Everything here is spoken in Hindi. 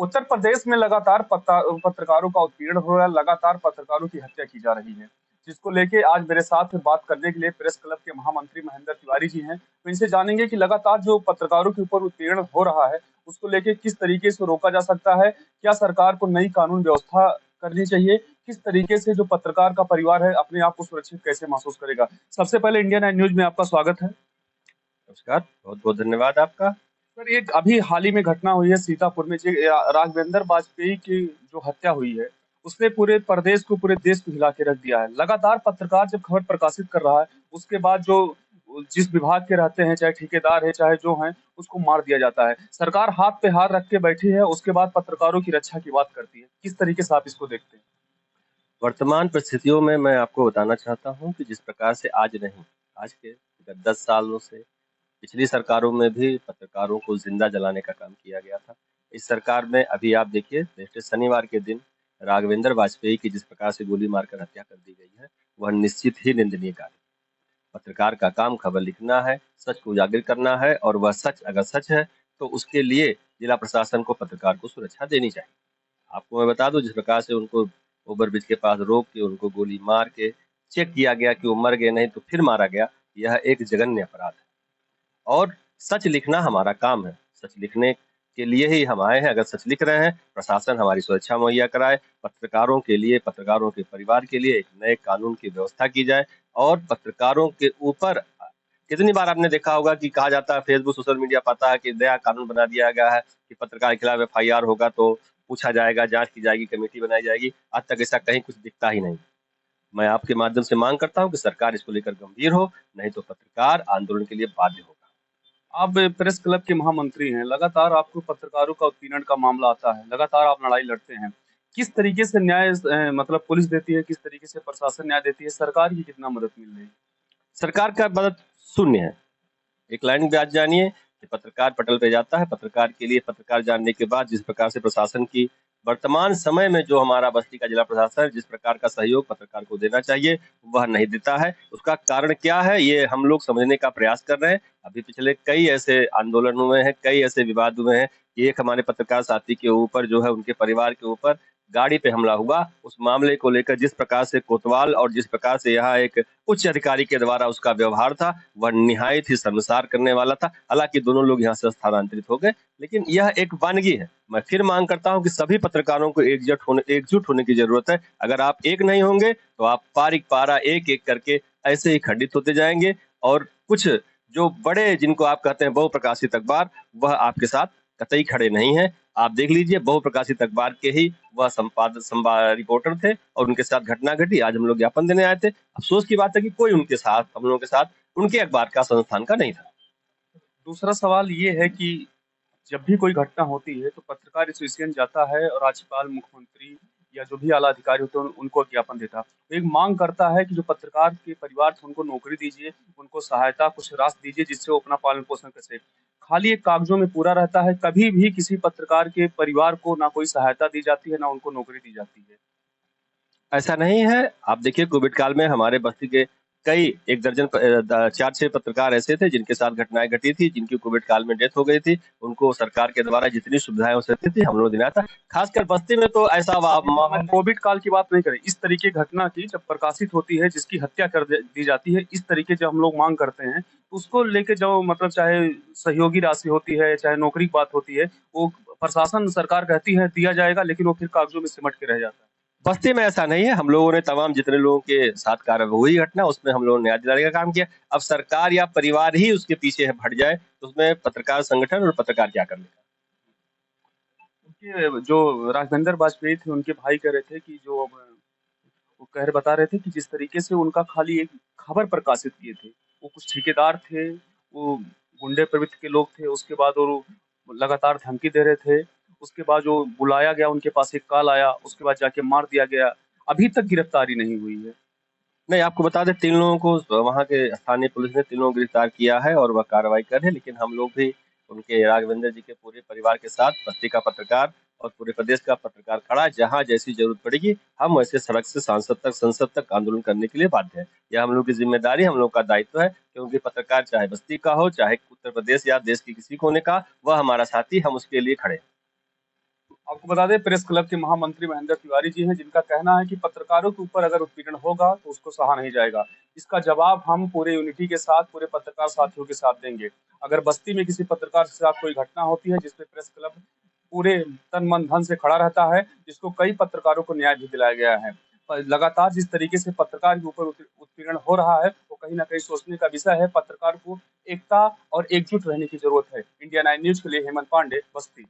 उत्तर प्रदेश में लगातार पत्रकारों का उत्पीड़न हो रहा है, लगातार पत्रकारों की हत्या की जा रही है, जिसको लेके आज मेरे साथ बात करने के लिए प्रेस क्लब के महामंत्री महेंद्र तिवारी जी हैं। तो इनसे जानेंगे कि लगातार जो पत्रकारों के ऊपर उत्पीड़न हो रहा है, उसको लेके किस तरीके से रोका जा सकता है, क्या सरकार को नई कानून व्यवस्था करनी चाहिए, किस तरीके से जो पत्रकार का परिवार है अपने आप को सुरक्षित कैसे महसूस करेगा। सबसे पहले इंडियन आई न्यूज में आपका स्वागत है। नमस्कार, बहुत-बहुत धन्यवाद आपका। सर, एक अभी हाल ही में घटना हुई है सीतापुर में, राघवेंद्र वाजपेयी की जो हत्या हुई है, उसने पूरे प्रदेश को, पूरे देश को हिला के रख दिया है। लगातार पत्रकार जब खबर प्रकाशित कर रहा है, उसके बाद जो जिस विभाग के रहते हैं, चाहे ठेकेदार है, चाहे जो हैं, उसको मार दिया जाता है। सरकार हाथ पे हाथ रख के बैठी है, उसके बाद पत्रकारों की रक्षा की बात करती है। किस तरीके से आप इसको देखते हैं? वर्तमान परिस्थितियों में मैं आपको बताना चाहता हूँ कि जिस प्रकार से आज नहीं, आज के विगत 10 सालों से पिछली सरकारों में भी पत्रकारों को जिंदा जलाने का काम किया गया था। इस सरकार में अभी आप देखिए, पिछले शनिवार के दिन राघवेंद्र वाजपेयी की जिस प्रकार से गोली मारकर हत्या कर दी गई है, वह निश्चित ही निंदनीय कार्य है। पत्रकार का काम खबर लिखना है, सच को उजागर करना है और वह सच अगर सच है, तो उसके लिए जिला प्रशासन को पत्रकार को सुरक्षा देनी चाहिए। आपको मैं बता दूं, जिस प्रकार से उनको ओवरब्रिज के पास रोक के उनको गोली मार के चेक किया गया कि वो मर गए, नहीं तो फिर मारा गया, यह एक जघन्य अपराध है। और सच लिखना हमारा काम है, सच लिखने के लिए ही हम आए हैं। अगर सच लिख रहे हैं, प्रशासन हमारी सुरक्षा मुहैया कराए, पत्रकारों के लिए, पत्रकारों के परिवार के लिए एक नए कानून की व्यवस्था की जाए और पत्रकारों के ऊपर कितनी बार आपने देखा होगा कि कहा जाता है, फेसबुक सोशल मीडिया पाता है कि नया कानून बना दिया गया है कि पत्रकार के खिलाफ एफआईआर होगा तो पूछा जाएगा, जांच की जाएगी, कमेटी बनाई जाएगी। आज तक ऐसा कहीं कुछ दिखता ही नहीं। मैं आपके माध्यम से मांग करता हूं कि सरकार इसको लेकर गंभीर हो, नहीं तो पत्रकार आंदोलन के लिए बाध्य होगा। आप प्रेस क्लब के महामंत्री हैं, लगातार आपको पत्रकारों का उत्पीड़न का मामला आता है, लगातार आप लड़ाई लड़ते हैं। किस तरीके से न्याय मतलब पुलिस देती है, किस तरीके से प्रशासन न्याय देती है, सरकार की कितना मदद मिल रही है? सरकार का मदद शून्य है। एक लाइन पे आज जानिए कि पत्रकार पटल पे जाता है, पत्रकार के लिए, पत्रकार जानने के बाद जिस प्रकार से प्रशासन की वर्तमान समय में जो हमारा बस्ती का जिला प्रशासन है, जिस प्रकार का सहयोग पत्रकार को देना चाहिए, वह नहीं देता है। उसका कारण क्या है, ये हम लोग समझने का प्रयास कर रहे हैं। अभी पिछले कई ऐसे आंदोलन हुए हैं, कई ऐसे विवाद हुए हैं कि एक हमारे पत्रकार साथी के ऊपर जो है, उनके परिवार के ऊपर गाड़ी पे हमला हुआ। उस मामले को लेकर जिस प्रकार से कोतवाल और जिस प्रकार से यहाँ एक उच्च अधिकारी के द्वारा उसका व्यवहार था, वह निहायत ही शर्मसार करने वाला था। हालांकि दोनों लोग यहाँ से स्थानांतरित हो गए, लेकिन यह एक वानगी है। मैं फिर मांग करता हूँ कि सभी पत्रकारों को एकजुट होने की जरूरत है। अगर आप एक नहीं होंगे तो आप पारिक पारा एक एक करके ऐसे ही खंडित होते जाएंगे और कुछ जो बड़े, जिनको आप कहते हैं बहुप्रकाशित अखबार, वह आपके साथ कतई खड़े नहीं है। आप देख लीजिए, बहुप्रकाशित अखबार के ही वह रिपोर्टर थे और उनके साथ घटना घटी। आज हम लोग ज्ञापन देने आए थे। अफसोस की बात है कि कोई उनके साथ, हम लोगों के साथ, उनके अखबार का, संस्थान का नहीं था। दूसरा सवाल ये है कि जब भी कोई घटना होती है तो पत्रकार एसोसिएशन जाता है और राज्यपाल, मुख्यमंत्री या जो भी आला अधिकारी होते हैं उनको ज्ञापन देता है। तो एक मांग करता है कि जो पत्रकार के परिवार थे उनको नौकरी दीजिए, उनको सहायता, कुछ राशि दीजिए जिससे वो अपना पालन पोषण कर सके। खाली एक कागजों में पूरा रहता है, कभी भी किसी पत्रकार के परिवार को ना कोई सहायता दी जाती है, ना उनको नौकरी दी जाती है। ऐसा नहीं है। आप देखिए, कोविड काल में हमारे बस्ती के कई, एक दर्जन 4-6 पत्रकार ऐसे थे जिनके साथ घटनाएं घटी थी, जिनकी कोविड काल में डेथ हो गई थी। उनको सरकार के द्वारा जितनी सुविधाएं हो सकती थी, हम लोग दिलाया था। खासकर बस्ती में तो ऐसा अभी मैं कोविड काल की बात नहीं करें, इस तरीके की घटना की जब प्रकाशित होती है जिसकी हत्या दी जाती है, इस तरीके जब हम लोग मांग करते हैं तो उसको लेके जो मतलब चाहे सहयोगी राशि होती है, चाहे नौकरी की बात होती है, वो प्रशासन, सरकार कहती है दिया जाएगा, लेकिन वो फिर कागजों में सिमट के रह जाता है। बस्ती में ऐसा नहीं है। हम लोगों ने तमाम जितने लोगों के साथ कार्य हुई घटना, उसमें हम लोगों ने न्याय दिलाने का काम किया। अब सरकार या परिवार ही उसके पीछे है भट जाए, तो उसमें पत्रकार संगठन और पत्रकार क्या कर लेगा। उनके जो राघवेंद्र वाजपेयी थे, उनके भाई कह रहे थे कि जो वो बता रहे थे कि जिस तरीके से उनका खाली एक खबर प्रकाशित किए थे, वो कुछ ठेकेदार थे, वो गुंडे प्रवृत्ति के लोग थे, उसके बाद वो लगातार धमकी दे रहे थे, उसके बाद जो बुलाया गया, उनके पास एक कॉल आया, उसके बाद जाके मार दिया गया। अभी तक गिरफ्तारी नहीं हुई है। नहीं, आपको बता दें, 3 लोगों को वहाँ के स्थानीय पुलिस ने 3 लोगों को गिरफ्तार किया है और वह कार्रवाई कर रहे हैं। लेकिन हम लोग भी उनके, राघवेंद्र जी के पूरे परिवार के साथ, बस्ती का पत्रकार और पूरे प्रदेश का पत्रकार खड़ा है। जहाँ जैसी जरूरत पड़ेगी, हम वैसे सड़क से सांसद तक, संसद तक आंदोलन करने के लिए बाध्य है। यह हम लोग की जिम्मेदारी, हम लोग का दायित्व है, क्योंकि पत्रकार चाहे बस्ती का हो, चाहे उत्तर प्रदेश या देश के किसी कोने का, वह हमारा साथी, हम उसके लिए खड़े हैं। आपको बता दें, प्रेस क्लब के महामंत्री महेंद्र तिवारी जी हैं, जिनका कहना है कि पत्रकारों के ऊपर अगर उत्पीड़न होगा तो उसको सहा नहीं जाएगा। इसका जवाब हम पूरे यूनिटी के साथ, पूरे पत्रकार साथियों के साथ देंगे। अगर बस्ती में किसी पत्रकार के साथ कोई घटना होती है जिसपे प्रेस क्लब पूरे तन मन धन से खड़ा रहता है, जिसको कई पत्रकारों को न्याय भी दिलाया गया है। पर लगातार जिस तरीके से पत्रकार के ऊपर उत्पीड़न हो रहा है, वो कहीं ना कहीं सोचने का विषय है। पत्रकार को एकता और एकजुट रहने की जरूरत है। इंडिया 9 न्यूज के लिए हेमंत पांडे, बस्ती।